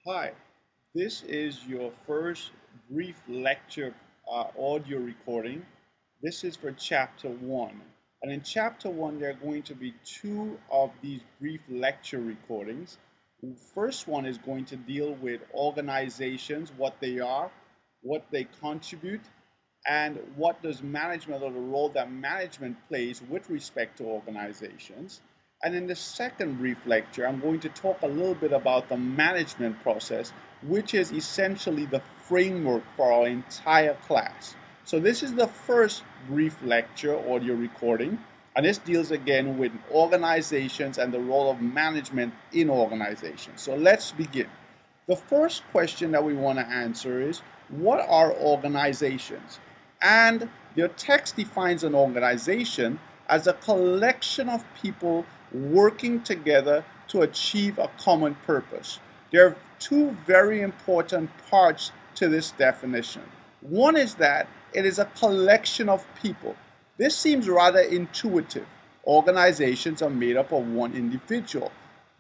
Hi, this is your first brief lecture audio recording. This is for chapter one. And in chapter one, there are going to be two of these brief lecture recordings. The first one is going to deal with organizations, what they are, what they contribute, and what does management or the role that management plays with respect to organizations. And in the second brief lecture, I'm going to talk a little bit about the management process, which is essentially the framework for our entire class. So this is the first brief lecture audio recording, and this deals again with organizations and the role of management in organizations. So let's begin. The first question that we want to answer is, what are organizations? And your text defines an organization as a collection of people working together to achieve a common purpose. There are two very important parts to this definition. One is that it is a collection of people. This seems rather intuitive. Organizations are made up of one individual.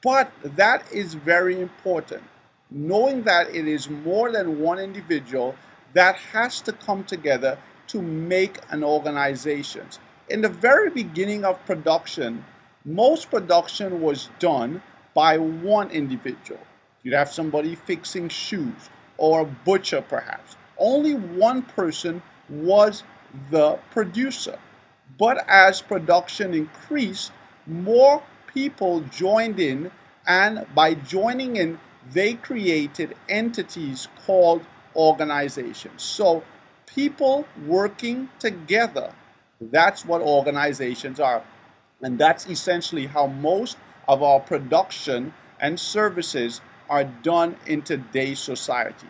But that is very important. Knowing that it is more than one individual that has to come together to make an organization. In the very beginning of production, most production was done by one individual. You'd have somebody fixing shoes or a butcher perhaps. Only one person was the producer. But as production increased, more people joined in, and by joining in, they created entities called organizations. So people working together, that's what organizations are. And that's essentially how most of our production and services are done in today's society.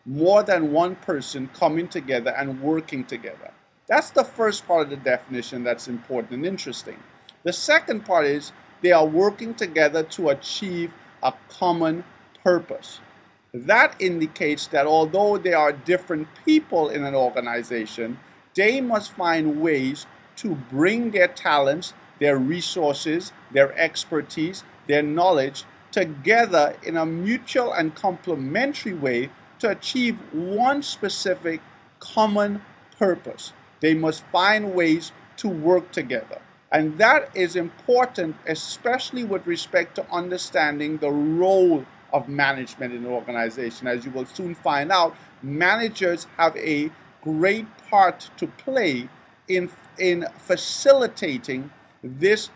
More than one person coming together and working together. That's the first part of the definition that's important and interesting. The second part is they are working together to achieve a common purpose. That indicates that although there are different people in an organization, they must find ways to bring their talents, their resources, their expertise, their knowledge together in a mutual and complementary way to achieve one specific common purpose. They must find ways to work together. And that is important, especially with respect to understanding the role of management in an organization. As you will soon find out, managers have a great part to play in facilitating this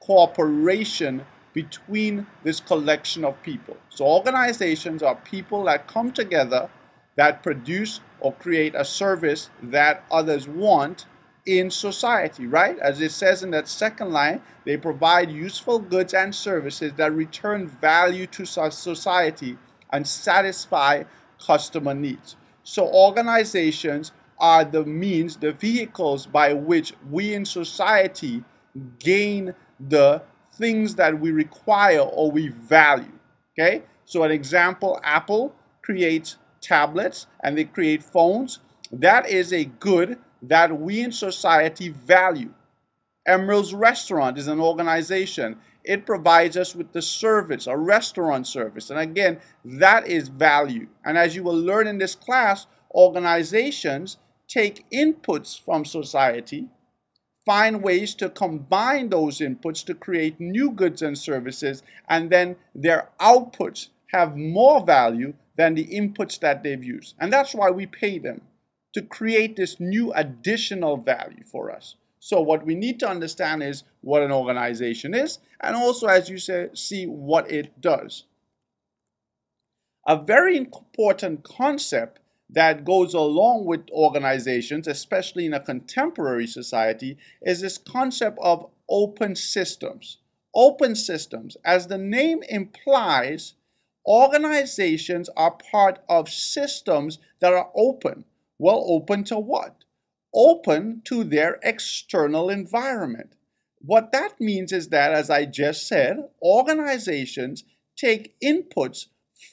cooperation between this collection of people. So organizations are people that come together that produce or create a service that others want in society, right? As it says in that second line, they provide useful goods and services that return value to society and satisfy customer needs. So organizations are the means, the vehicles by which we in society gain the things that we require or we value. Okay? So an example, Apple creates tablets and they create phones. That is a good that we in society value. Emerald's Restaurant is an organization. It provides us with the service, a restaurant service. And again, that is value. And as you will learn in this class, organizations take inputs from society, find ways to combine those inputs to create new goods and services, and then their outputs have more value than the inputs that they've used. And that's why we pay them to create this new additional value for us. So what we need to understand is what an organization is, and also, as you say, see what it does. A very important concept that goes along with organizations, especially in a contemporary society, is this concept of open systems. Open systems, as the name implies, organizations are part of systems that are open. Well, open to what? Open to their external environment. What that means is that, as I just said, organizations take inputs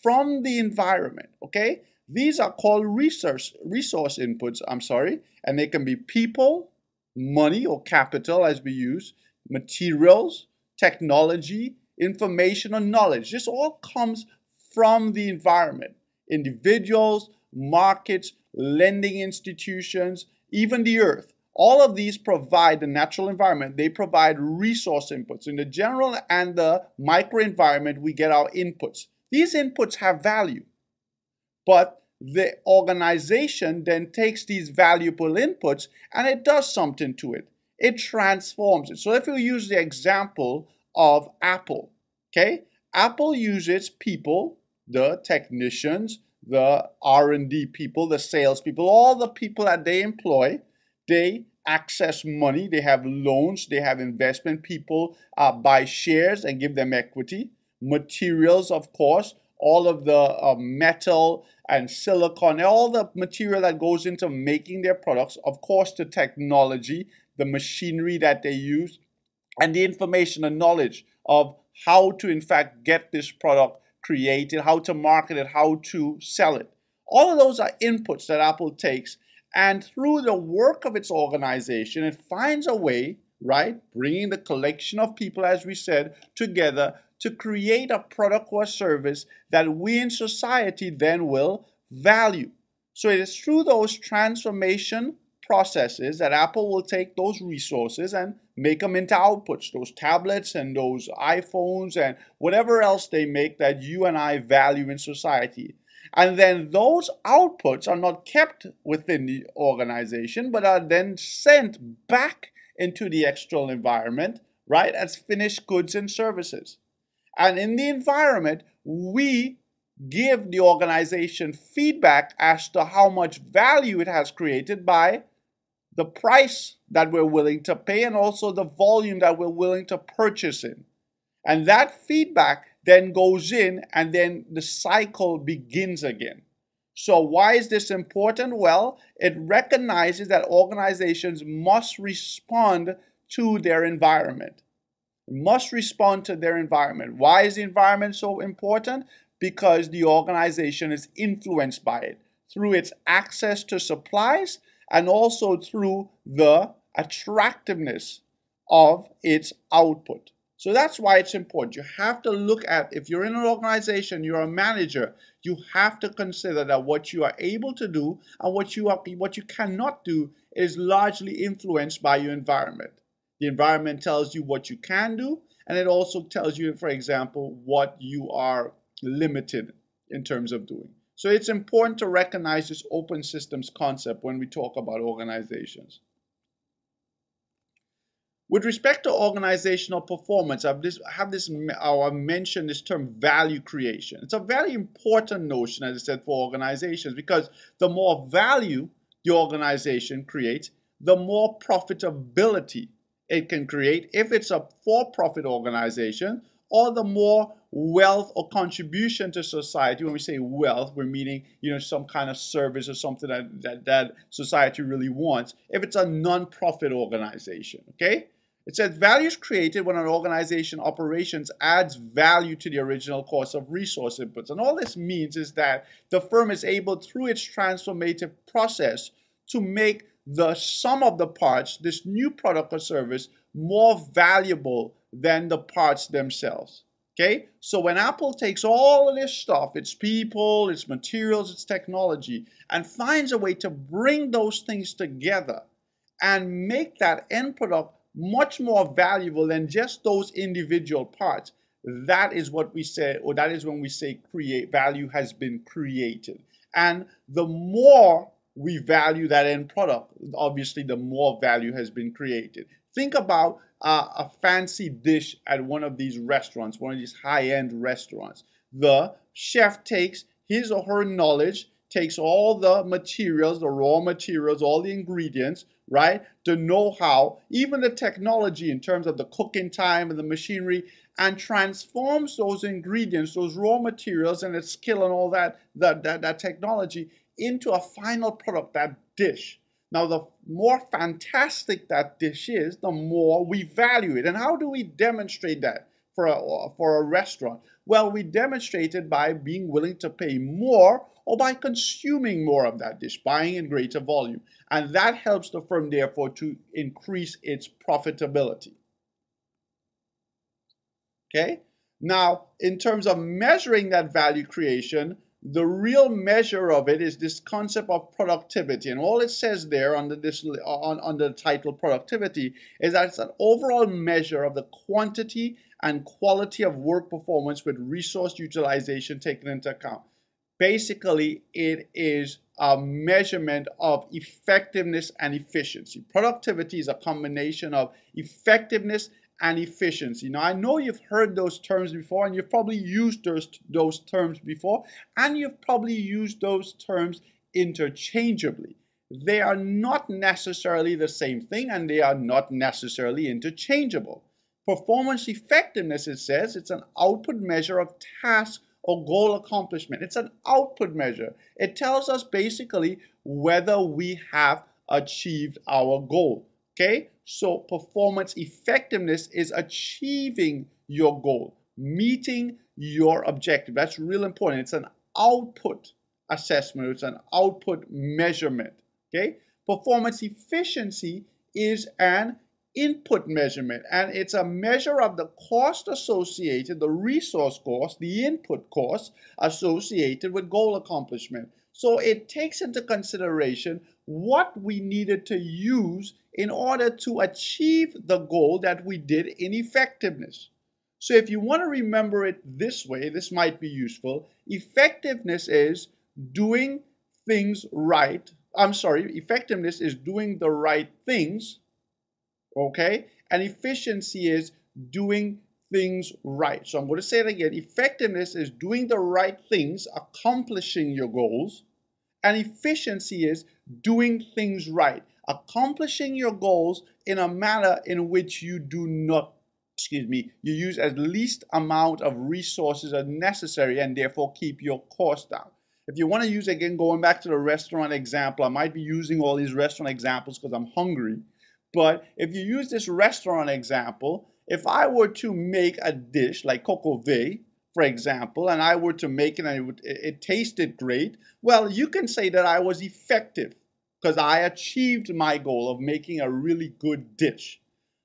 from the environment, okay? These are called resource inputs, I'm sorry, and they can be people, money or capital as we use, materials, technology, information or knowledge. This all comes from the environment. Individuals, markets, lending institutions, even the earth. All of these provide the natural environment. They provide resource inputs. In the general and the microenvironment, we get our inputs. These inputs have value, but the organization then takes these valuable inputs and it does something to it. It transforms it. So if you use the example of Apple, okay? Apple uses people, the technicians, the R&D people, the sales people, all the people that they employ. They access money, they have loans, they have investment. People buy shares and give them equity. Materials, of course, all of the metal and silicon, all the material that goes into making their products. Of course, the technology, the machinery that they use, and the information and knowledge of how to, in fact, get this product created, how to market it, how to sell it. All of those are inputs that Apple takes, and through the work of its organization, it finds a way, right, bringing the collection of people, as we said, together to create a product or service that we in society then will value. So it is through those transformation processes that Apple will take those resources and make them into outputs, those tablets and those iPhones and whatever else they make that you and I value in society. And then those outputs are not kept within the organization, but are then sent back into the external environment, right, as finished goods and services. And in the environment, we give the organization feedback as to how much value it has created by the price that we're willing to pay and also the volume that we're willing to purchase in. And that feedback then goes in and then the cycle begins again. So why is this important? Well, it recognizes that organizations must respond to their environment. Must respond to their environment. Why is the environment so important? Because the organization is influenced by it through its access to supplies and also through the attractiveness of its output. So that's why it's important. You have to look at, if you're in an organization, you're a manager, you have to consider that what you are able to do and what you cannot do is largely influenced by your environment. The environment tells you what you can do, and it also tells you, for example, what you are limited in terms of doing. So it's important to recognize this open systems concept when we talk about organizations. With respect to organizational performance, I mentioned this term value creation. It's a very important notion, as I said, for organizations, because the more value the organization creates, the more profitability it can create if it's a for-profit organization, or the more wealth or contribution to society. When we say wealth, we're meaning, some kind of service or something that society really wants. If it's a non-profit organization, okay? It says value is created when an organization operations adds value to the original cost of resource inputs. And all this means is that the firm is able, through its transformative process, to make the sum of the parts, this new product or service, more valuable than the parts themselves. Okay? So when Apple takes all of this stuff, its people, its materials, its technology, and finds a way to bring those things together and make that end product much more valuable than just those individual parts, that is what we say, or that is when we say value has been created. And the more we value that end product, obviously the more value has been created. Think about a fancy dish at one of these restaurants, one of these high-end restaurants. The chef takes his or her knowledge, takes all the materials, the raw materials, all the ingredients, right? The know-how, even the technology in terms of the cooking time and the machinery, and transforms those ingredients, those raw materials and its skill and all that technology into a final product, that dish. Now, the more fantastic that dish is, the more we value it. And how do we demonstrate that for a restaurant? Well, we demonstrate it by being willing to pay more or by consuming more of that dish, buying in greater volume. And that helps the firm, therefore, to increase its profitability. Okay? Now, in terms of measuring that value creation, the real measure of it is this concept of productivity. And all it says there under under the title productivity is that it's an overall measure of the quantity and quality of work performance with resource utilization taken into account. Basically, it is a measurement of effectiveness and efficiency. Productivity is a combination of effectiveness and efficiency. Now, I know you've heard those terms before, and you've probably used those terms before, and you've probably used those terms interchangeably. They are not necessarily the same thing, and they are not necessarily interchangeable. Performance effectiveness, it says, it's an output measure of task or goal accomplishment. It's an output measure. It tells us basically whether we have achieved our goal. Okay, so performance effectiveness is achieving your goal, meeting your objective. That's real important. It's an output assessment, it's an output measurement. Okay, performance efficiency is an input measurement, and it's a measure of the cost associated, the resource cost, the input cost associated with goal accomplishment. So it takes into consideration what we needed to use in order to achieve the goal that we did in effectiveness. So if you want to remember it this way, this might be useful. Effectiveness is doing things right. Effectiveness is doing the right things, okay? And efficiency is doing things right. So I'm going to say it again. Effectiveness is doing the right things, accomplishing your goals. And efficiency is doing things right, accomplishing your goals in a manner in which you do not, you use as least amount of resources as necessary and therefore keep your costs down. If you want to use, again, going back to the restaurant example, I might be using all these restaurant examples because I'm hungry. But if you use this restaurant example, if I were to make a dish like coq au vin, for example, and I were to make it and it tasted great, well, you can say that I was effective because I achieved my goal of making a really good dish.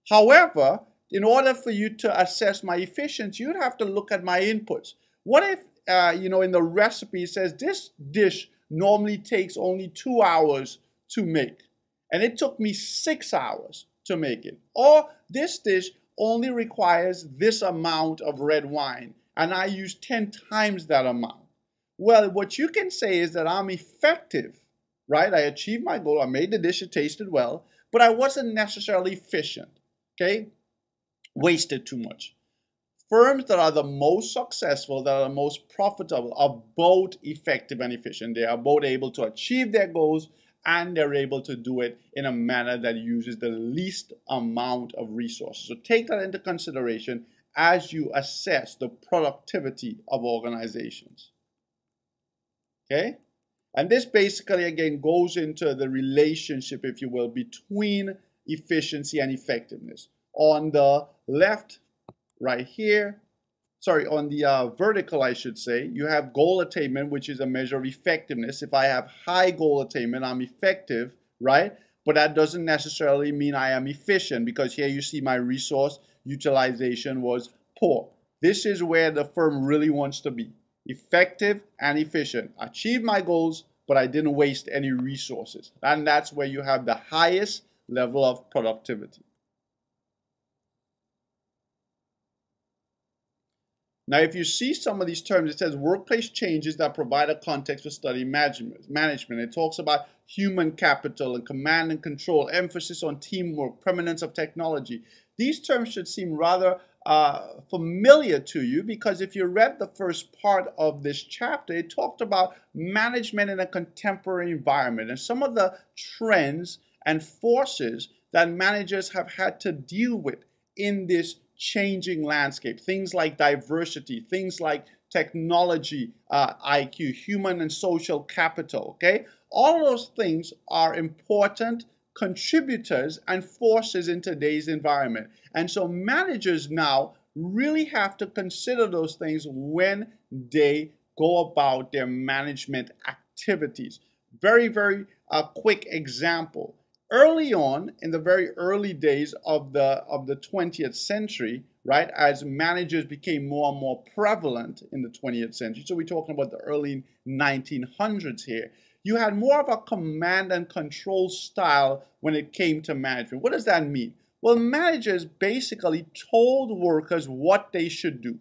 However, in order for you to assess my efficiency, you'd have to look at my inputs. What if, in the recipe it says this dish normally takes only 2 hours to make, and it took me 6 hours to make it. Or this dish only requires this amount of red wine, and I use 10 times that amount. Well, what you can say is that I'm effective, right? I achieved my goal. I made the dish, it tasted well, but I wasn't necessarily efficient, okay? Wasted too much. Firms that are the most successful, that are the most profitable, are both effective and efficient. They are both able to achieve their goals, and they're able to do it in a manner that uses the least amount of resources. So take that into consideration as you assess the productivity of organizations. Okay? And this basically, again, goes into the relationship, if you will, between efficiency and effectiveness. On the left, right here, on the vertical, I should say, you have goal attainment, which is a measure of effectiveness. If I have high goal attainment, I'm effective, right? But that doesn't necessarily mean I am efficient, because here you see my resource utilization was poor. This is where the firm really wants to be: effective and efficient. Achieve my goals, but I didn't waste any resources. And that's where you have the highest level of productivity. Now, if you see some of these terms, it says workplace changes that provide a context for study management. It talks about human capital and command and control, emphasis on teamwork, permanence of technology. These terms should seem rather familiar to you, because if you read the first part of this chapter, it talked about management in a contemporary environment and some of the trends and forces that managers have had to deal with in this changing landscape. Things like diversity, things like technology, IQ, human and social capital, okay? All of those things are important contributors and forces in today's environment. And so managers now really have to consider those things when they go about their management activities. Very, very quick example. Early on, in the very early days of the 20th century, right, as managers became more and more prevalent in the 20th century. So we're talking about the early 1900s here. You had more of a command and control style when it came to management. What does that mean? Well, managers basically told workers what they should do.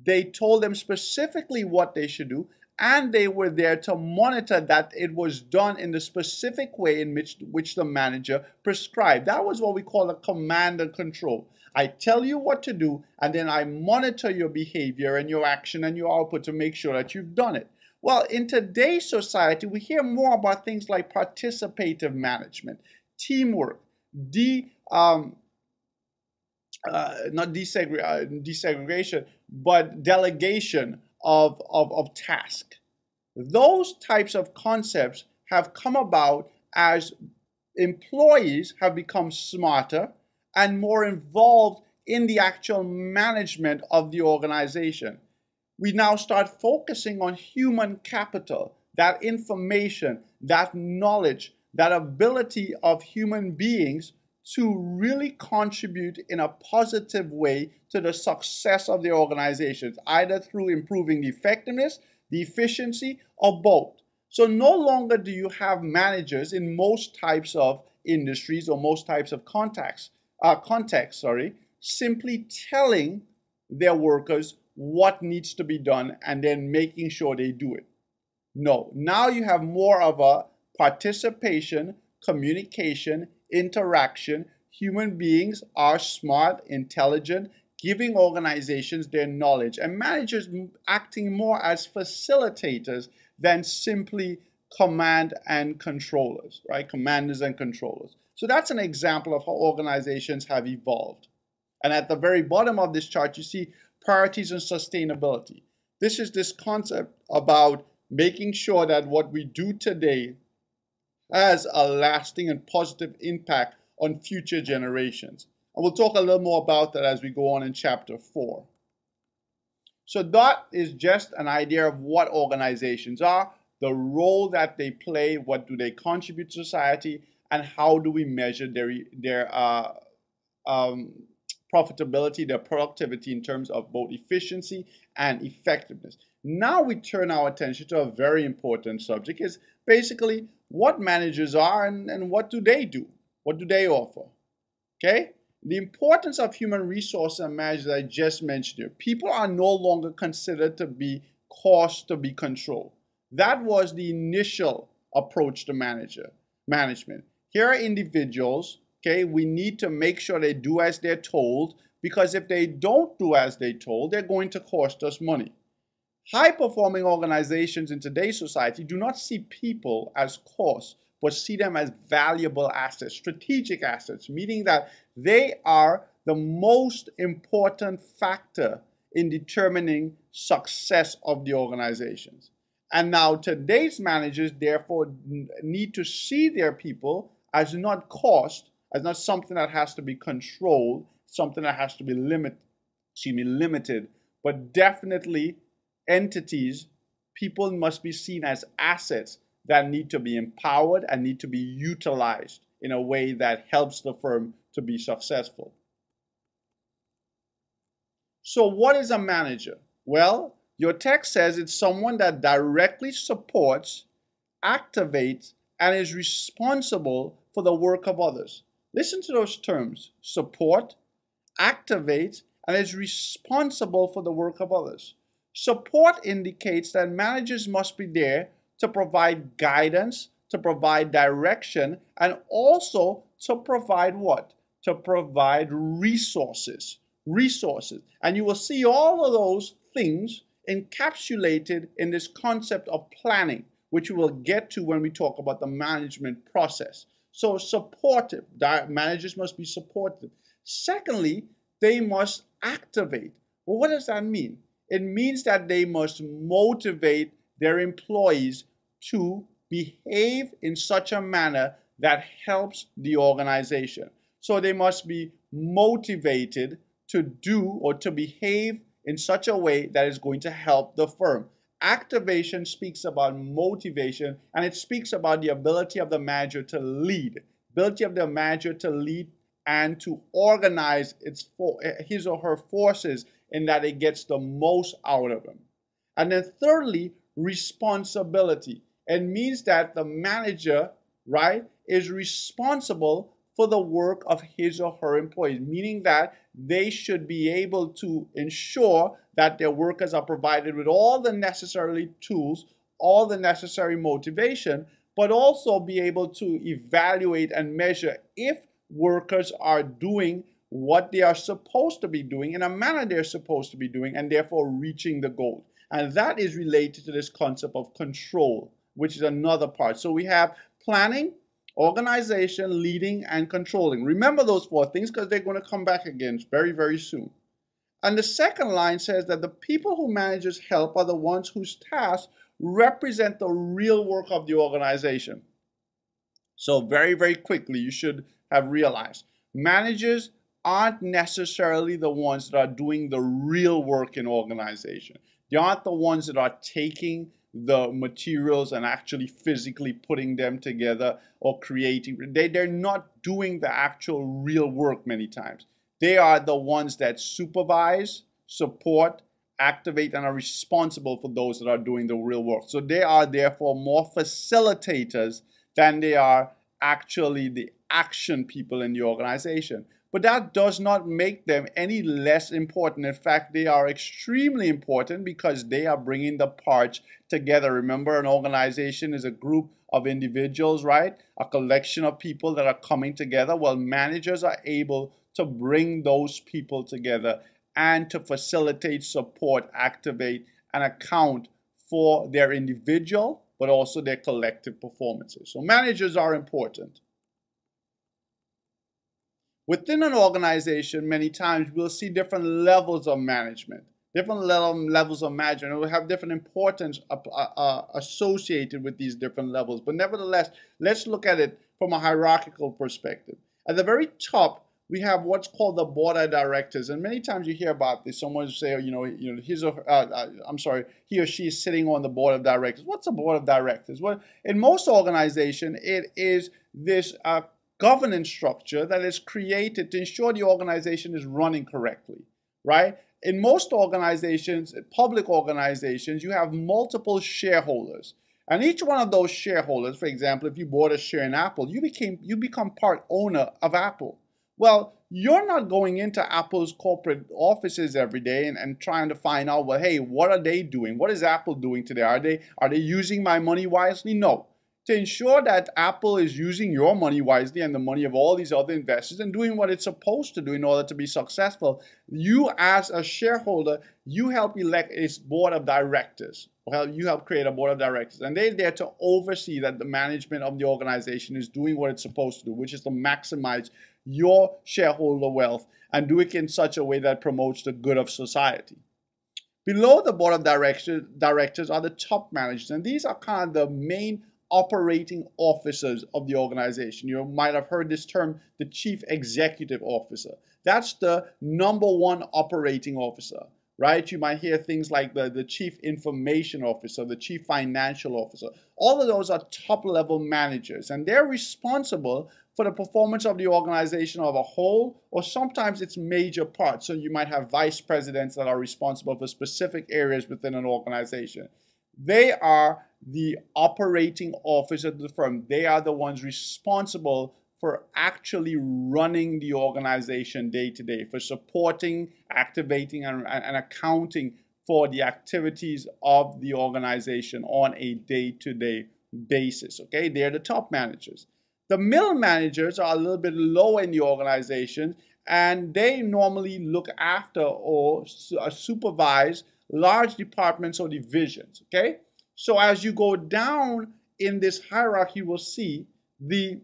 They told them specifically what they should do, and they were there to monitor that it was done in the specific way in which the manager prescribed. That was what we call a command and control. I tell you what to do, and then I monitor your behavior and your action and your output to make sure that you've done it. Well, in today's society, we hear more about things like participative management, teamwork, de not desegregation, but delegation of task. Those types of concepts have come about as employees have become smarter and more involved in the actual management of the organization. We now start focusing on human capital, that information, that knowledge, that ability of human beings to really contribute in a positive way to the success of their organizations, either through improving the effectiveness, the efficiency, or both. So no longer do you have managers in most types of industries or most types of contexts, simply telling their workers what needs to be done and then making sure they do it. No, now you have more of a participation, communication, interaction. Human beings are smart, intelligent, giving organizations their knowledge, and managers acting more as facilitators than simply command and controllers, right? Commanders and controllers. So that's an example of how organizations have evolved. And at the very bottom of this chart, you see priorities and sustainability. This is this concept about making sure that what we do today has a lasting and positive impact on future generations. And we'll talk a little more about that as we go on in chapter 4. So that is just an idea of what organizations are, the role that they play, what do they contribute to society, and how do we measure their profitability, their productivity in terms of both efficiency and effectiveness. Now we turn our attention to a very important subject, is basically what managers are and what do they do? What do they offer? Okay? The importance of human resources and managers I just mentioned here. People are no longer considered to be cost to be controlled. That was the initial approach to management. Here are individuals, okay, we need to make sure they do as they're told, because if they don't do as they're told, they're going to cost us money. High-performing organizations in today's society do not see people as costs, but see them as valuable assets, strategic assets, meaning that they are the most important factor in determining success of the organizations. And now today's managers therefore need to see their people as not cost, as not something that has to be controlled, something that has to be limited, but definitely entities. People must be seen as assets that need to be empowered and need to be utilized in a way that helps the firm to be successful. So what is a manager? Well, your text says it's someone that directly supports, activates, and is responsible for the work of others. Listen to those terms: support, activate, and is responsible for the work of others. Support indicates that managers must be there to provide guidance, to provide direction, and also to provide what? To provide resources. Resources. And you will see all of those things encapsulated in this concept of planning, which we will get to when we talk about the management process. So supportive. Managers must be supportive. Secondly, they must activate. Well, what does that mean? It means that they must motivate their employees to behave in such a manner that helps the organization. So they must be motivated to do or to behave in such a way that is going to help the firm. Activation speaks about motivation, and it speaks about the ability of the manager to lead, ability of the manager to lead and to organize his or her forces in that it gets the most out of them. And then thirdly, responsibility. It means that the manager, right, is responsible for the work of his or her employees, meaning that they should be able to ensure that their workers are provided with all the necessary tools, all the necessary motivation, but also be able to evaluate and measure if workers are doing what they are supposed to be doing in a manner they're supposed to be doing, and therefore reaching the goal. And that is related to this concept of control, which is another part. So we have planning, organization, leading, and controlling. Remember those four things because they're going to come back again very, very soon. And the second line says that the people who managers help are the ones whose tasks represent the real work of the organization. So very, very quickly, you should have realized managers aren't necessarily the ones that are doing the real work in organization. They aren't the ones that are taking the materials and actually physically putting them together or creating. They're not doing the actual real work many times. They are the ones that supervise, support, activate, and are responsible for those that are doing the real work. So they are therefore more facilitators than they are actually the action people in the organization. But that does not make them any less important. In fact, they are extremely important because they are bringing the parts together. Remember, an organization is a group of individuals, right? A collection of people that are coming together. Well, managers are able to bring those people together and to facilitate, support, activate, and account for their individual, but also their collective performances. So managers are important. Within an organization, many times we'll see different levels of management. Different levels of management will have different importance associated with these different levels. But nevertheless, let's look at it from a hierarchical perspective. At the very top, we have what's called the board of directors, and many times you hear about this. Someone will say, he or she is sitting on the board of directors. What's a board of directors? Well, in most organizations, it is this governance structure that is created to ensure the organization is running correctly, right? In most organizations, public organizations, you have multiple shareholders. And each one of those shareholders, for example, if you bought a share in Apple, you become part owner of Apple. Well, you're not going into Apple's corporate offices every day and trying to find out, well, hey, what are they doing? What is Apple doing today? Are they using my money wisely? No. To ensure that Apple is using your money wisely and the money of all these other investors and doing what it's supposed to do in order to be successful, you as a shareholder, you help elect its board of directors. Well, you help create a board of directors, and they're there to oversee that the management of the organization is doing what it's supposed to do, which is to maximize your shareholder wealth and do it in such a way that promotes the good of society. Below the board of directors are the top managers, and these are kind of the main operating officers of the organization. You might have heard this term, the chief executive officer. That's the number one operating officer, right? You might hear things like the chief information officer, the chief financial officer. All of those are top level managers, and they're responsible for the performance of the organization as a whole, or sometimes it's major parts. So you might have vice presidents that are responsible for specific areas within an organization. They are the operating officers of the firm. They are the ones responsible for actually running the organization day to day, for supporting, activating, and accounting for the activities of the organization on a day-to-day basis. Okay, they're the top managers. The middle managers are a little bit low in the organization, and they normally look after or supervise large departments or divisions. Okay, so as you go down in this hierarchy, you will see the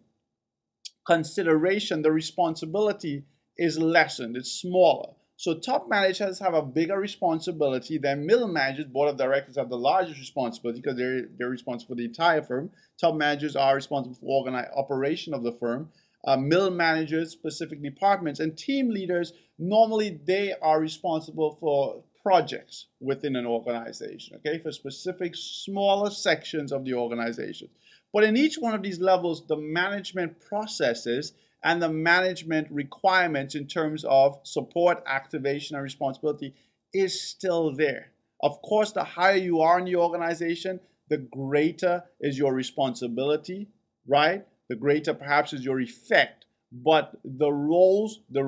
consideration, the responsibility is lessened, it's smaller. So top managers have a bigger responsibility than middle managers. Board of directors have the largest responsibility because they're responsible for the entire firm. Top managers are responsible for operation of the firm. Middle managers, specific departments, and team leaders, normally they are responsible for projects within an organization, okay, for specific smaller sections of the organization. But in each one of these levels, the management processes and the management requirements in terms of support, activation, and responsibility is still there. Of course, the higher you are in the organization, the greater is your responsibility, right? The greater perhaps is your effect, but the roles, the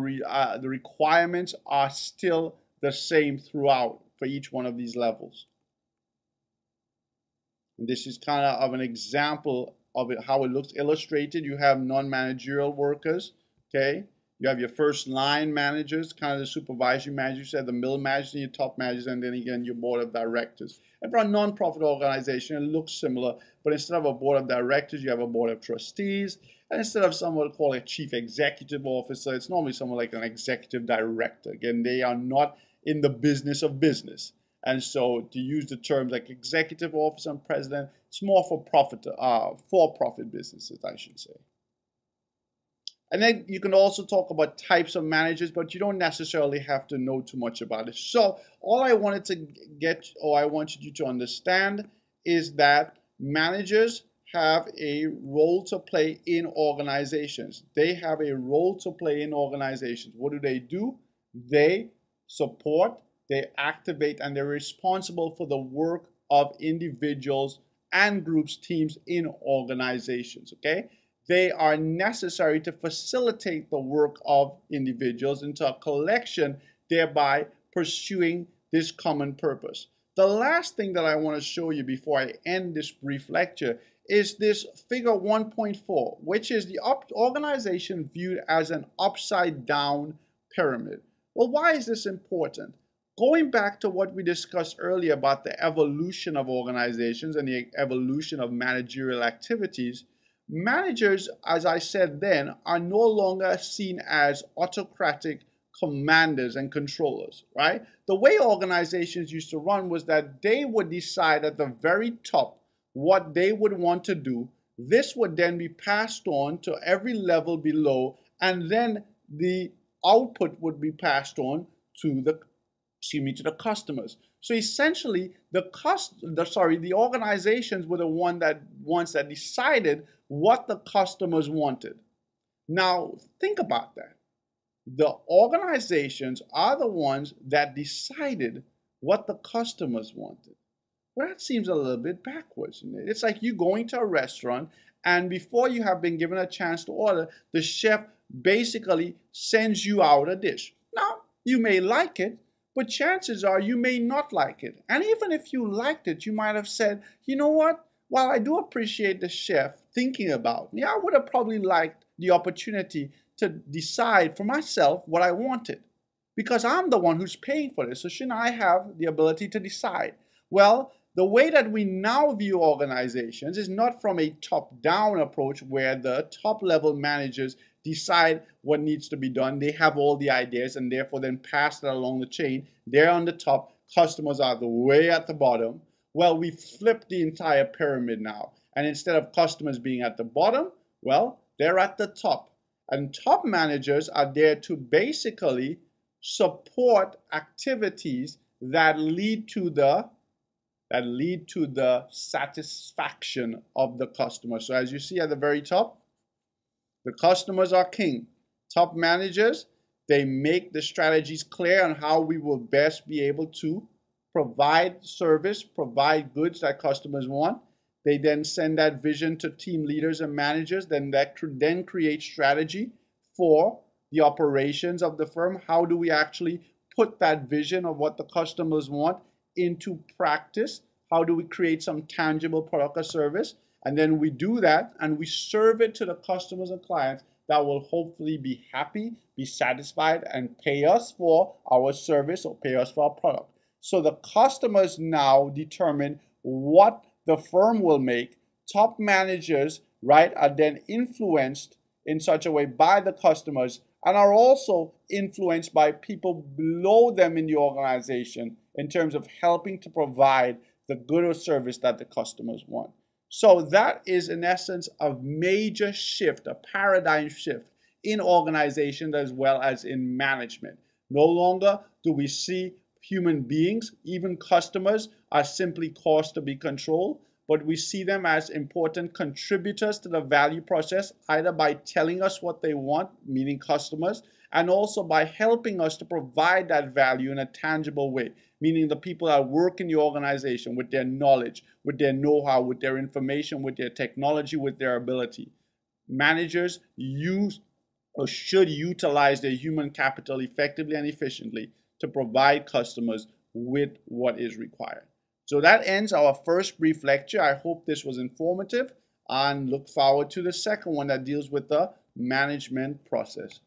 requirements are still the same throughout for each one of these levels. And this is kind of an example of it, how it looks illustrated. You have non-managerial workers, okay? You have your first line managers, kind of the supervisory managers, you have the middle managers, and your top managers, and then again your board of directors. And for a non-profit organization, it looks similar, but instead of a board of directors, you have a board of trustees. And instead of someone called a chief executive officer, it's normally someone like an executive director. Again, they are not in the business of business. And so to use the terms like executive officer and president, it's more for-profit businesses, I should say. And then you can also talk about types of managers, but you don't necessarily have to know too much about it. So all I wanted to get, or I wanted you to understand, is that managers have a role to play in organizations. They have a role to play in organizations. What do? They support, they activate, and they're responsible for the work of individuals and groups, teams in organizations, okay? They are necessary to facilitate the work of individuals into a collection, thereby pursuing this common purpose. The last thing that I want to show you before I end this brief lecture is this figure 1.4, which is the organization viewed as an upside down pyramid. Well, why is this important? Going back to what we discussed earlier about the evolution of organizations and the evolution of managerial activities, managers, as I said then, are no longer seen as autocratic commanders and controllers, right? The way organizations used to run was that they would decide at the very top what they would want to do. This would then be passed on to every level below, and then the output would be passed on to the customers. So essentially, the organizations were the ones that decided what the customers wanted. Now, think about that. The organizations are the ones that decided what the customers wanted. Well, that seems a little bit backwards. Isn't it? It's like you going to a restaurant, and before you have been given a chance to order, the chef basically sends you out a dish. Now, you may like it, but chances are you may not like it. And even if you liked it, you might have said, you know what? While I do appreciate the chef thinking about me, I would have probably liked the opportunity to decide for myself what I wanted. Because I'm the one who's paying for this, so shouldn't I have the ability to decide? Well, the way that we now view organizations is not from a top-down approach where the top-level managers decide what needs to be done. They have all the ideas and therefore then pass that along the chain. They're on the top. Customers are the way at the bottom. Well, we flipped the entire pyramid now. And instead of customers being at the bottom, well, they're at the top. And top managers are there to basically support activities that lead to the satisfaction of the customer. So as you see at the very top, the customers are king. Top managers, they make the strategies clear on how we will best be able to provide service, provide goods that customers want. They then send that vision to team leaders and managers. Then that then creates strategy for the operations of the firm. How do we actually put that vision of what the customers want into practice? How do we create some tangible product or service? And then we do that and we serve it to the customers and clients that will hopefully be happy, be satisfied, and pay us for our service or pay us for our product. So the customers now determine what the firm will make. Top managers, right, are then influenced in such a way by the customers and are also influenced by people below them in the organization in terms of helping to provide the good or service that the customers want. So that is in essence a major shift, a paradigm shift in organizations as well as in management. No longer do we see human beings, even customers, are simply costs to be controlled, but we see them as important contributors to the value process, either by telling us what they want, meaning customers, and also by helping us to provide that value in a tangible way, meaning the people that work in the organization with their knowledge, with their know-how, with their information, with their technology, with their ability. Managers use or should utilize their human capital effectively and efficiently to provide customers with what is required. So that ends our first brief lecture. I hope this was informative and look forward to the second one that deals with the management process.